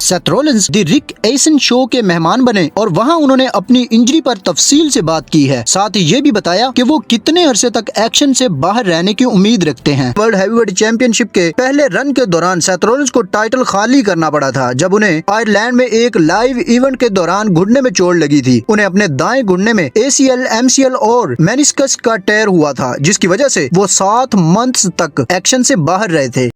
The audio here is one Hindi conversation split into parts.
Seth Rollins the Rick essence show के मेहमान बने और वहां उन्होंने अपनी इंजरी पर तफसील से बात की है। साथ ही ये भी बताया कि वो कितने अरसे तक एक्शन से बाहर रहने की उम्मीद रखते हैं। वर्ल्ड हैवीवेट चैंपियनशिप के पहले रन के दौरान सेथ रॉलिंस को टाइटल खाली करना पड़ा था जब उन्हें आयरलैंड में एक लाइव इवेंट के दौरान घुटने में चोट लगी थी। उन्हें अपने दाएं घुटने में ACL, MCL और मेनिस्कस का टेयर हुआ था, जिसकी वजह से वो 7 मंथ्स तक एक्शन से बाहर रहे थे।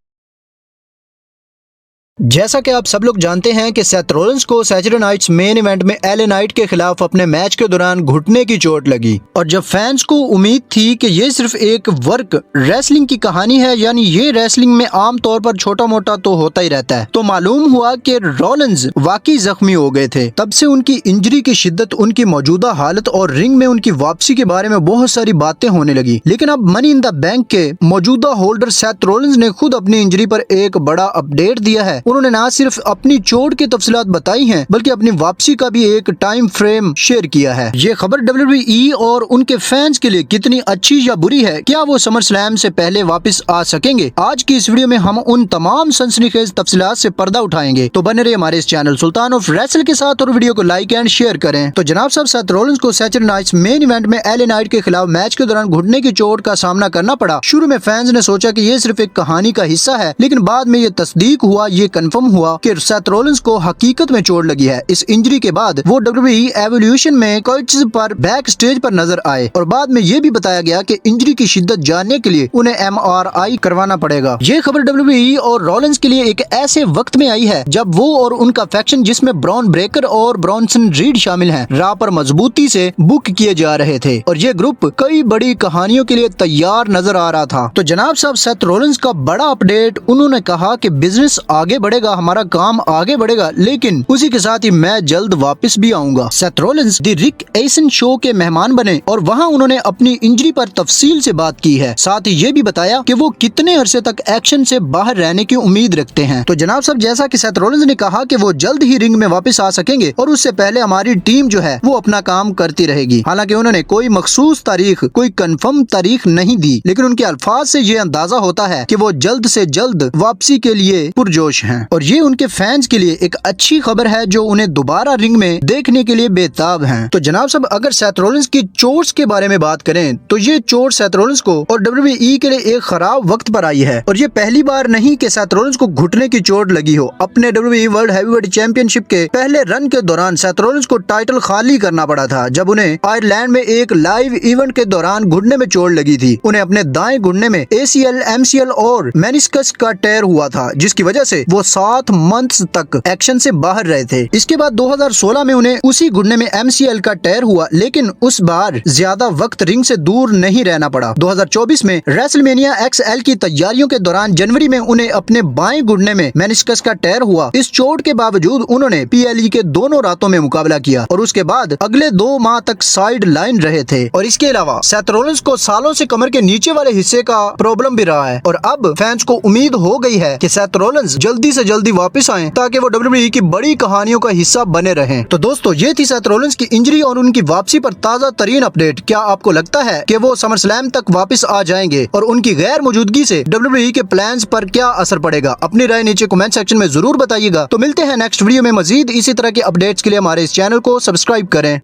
जैसा कि आप सब लोग जानते हैं कि सेथ रॉलिंस को सैटरडे नाइट्स मेन इवेंट में LA नाइट के खिलाफ अपने मैच के दौरान घुटने की चोट लगी और जब फैंस को उम्मीद थी कि ये सिर्फ एक वर्क रेसलिंग की कहानी है, यानी ये रेसलिंग में आम तौर पर छोटा मोटा तो होता ही रहता है, तो मालूम हुआ कि रॉलिंस वाकई जख्मी हो गए थे। तब से उनकी इंजरी की शिद्दत, उनकी मौजूदा हालत और रिंग में उनकी वापसी के बारे में बहुत सारी बातें होने लगी। लेकिन अब मनी इन द बैंक के मौजूदा होल्डर सेथ रॉलिंस ने खुद अपनी इंजरी पर एक बड़ा अपडेट दिया है। उन्होंने न सिर्फ अपनी चोट की तफसीलात बताई हैं बल्कि अपनी वापसी का भी एक टाइम फ्रेम शेयर किया है। ये खबर WWE और उनके फैंस के लिए कितनी अच्छी या बुरी है? क्या वो समर स्लैम से पहले वापस आ सकेंगे? आज की इस वीडियो में हम उन तमाम सनसनीखेज तफसीलात से पर्दा उठाएंगे, तो बने रहिए हमारे इस चैनल सुल्तान ऑफ रेसल के साथ और वीडियो को लाइक एंड शेयर करें। तो जनाब साहब, सेथ रॉलिंस को सैटरडे नाइट्स मेन इवेंट में LA नाइट के खिलाफ मैच के दौरान घुटने की चोट का सामना करना पड़ा। शुरू में फैंस ने सोचा कि ये सिर्फ एक कहानी का हिस्सा है, लेकिन बाद में ये तस्दीक हुआ, ये कंफर्म हुआ कि सेथ रॉलिंस को हकीकत में चोट लगी है। इस इंजरी के बाद वो WWE एवोल्यूशन में कोचेस पर बैक स्टेज पर नजर आए और बाद में ये भी बताया गया कि इंजरी की शिद्दत जानने के लिए उन्हें MRI करवाना पड़ेगा। ये खबर WWE और रॉलिंस के लिए एक ऐसे वक्त में आई है जब वो और उनका फैक्शन, जिसमें ब्रॉन ब्रेकर और ब्रॉन्सन रीड शामिल हैं, राह पर मजबूती से बुक किए जा रहे थे और ये ग्रुप कई बड़ी कहानियों के लिए तैयार नजर आ रहा था। तो जनाब साहब, सेथ रॉलिंस का बड़ा अपडेट, उन्होंने कहा कि बिजनेस आगे बढ़ेगा, हमारा काम आगे बढ़ेगा, लेकिन उसी के साथ ही मैं जल्द वापस भी आऊंगा। Seth Rollins the Rick essence show के मेहमान बने और वहां उन्होंने अपनी इंजरी पर तफसील से बात की है। साथ ही ये भी बताया कि वो कितने अरसे तक एक्शन से बाहर रहने की उम्मीद रखते हैं। तो जनाब साहब, जैसा कि सेथ रॉलिंस ने कहा कि वो जल्द ही रिंग में वापस आ सकेंगे और उससे पहले हमारी टीम जो है वो अपना काम करती रहेगी। हालांकि उन्होंने कोई मखसूस तारीख, कोई कंफर्म तारीख नहीं दी, लेकिन उनके अल्फाज से ये अंदाजा होता है कि वो जल्द से जल्द वापसी के लिए पुरजोश हैं और ये उनके फैंस के लिए एक अच्छी खबर है जो उन्हें दोबारा रिंग में देखने के लिए बेताब हैं। तो जनाब साहब, अगर सेथ रॉलिंस की चोट्स के बारे में बात करें तो ये चोट सेथ रॉलिंस को और WWE के लिए एक खराब वक्त पर आई है और ये पहली बार नहीं कि सेथ रॉलिंस को घुटने की चोट लगी हो। अपने WWE वर्ल्ड हैवीवेट चैंपियनशिप के पहले रन के दौरान सेथ रॉलिंस को टाइटल खाली करना पड़ा था जब उन्हें आयरलैंड में एक लाइव इवेंट के दौरान घुटने में चोट लगी थी। उन्हें अपने दाएं घुटने में ACL, MCL और मेनिस्कस का टेयर हुआ था, जिसकी वजह से वो 7 मंथ्स तक एक्शन से बाहर रहे थे। इसके बाद 2016 में उन्हें उसी घुटने में MCL का टेयर हुआ, लेकिन उस बार ज्यादा वक्त रिंग से दूर नहीं रहना पड़ा। 2024 में रेसलमेनिया XL की तैयारियों के दौरान जनवरी में उन्हें अपने बाएं घुटने में मेनिस्कस का टेयर हुआ। इस चोट के बावजूद उन्होंने PLE के दोनों रातों में मुकाबला किया और उसके बाद अगले 2 माह तक साइड लाइन रहे थे। और इसके अलावा सेथ रॉलिंस को सालों से कमर के नीचे वाले हिस्से का प्रॉब्लम भी रहा है और अब फैंस को उम्मीद हो गई है कि सेथ रॉलिंस जल्दी से जल्दी वापस आए ताकि वो WWE की बड़ी कहानियों का हिस्सा बने रहें। तो दोस्तों, ये थी सेथ रॉलिंस की इंजरी और उनकी वापसी पर ताजा तरीन अपडेट। क्या आपको लगता है कि वो समर स्लैम तक वापस आ जाएंगे और उनकी गैर मौजूदगी से WWE के प्लान्स पर क्या असर पड़ेगा? अपनी राय नीचे कमेंट सेक्शन में जरूर बताइएगा। तो मिलते हैं नेक्स्ट वीडियो में मजीद इसी तरह के अपडेट्स के लिए हमारे इस चैनल को सब्सक्राइब करें।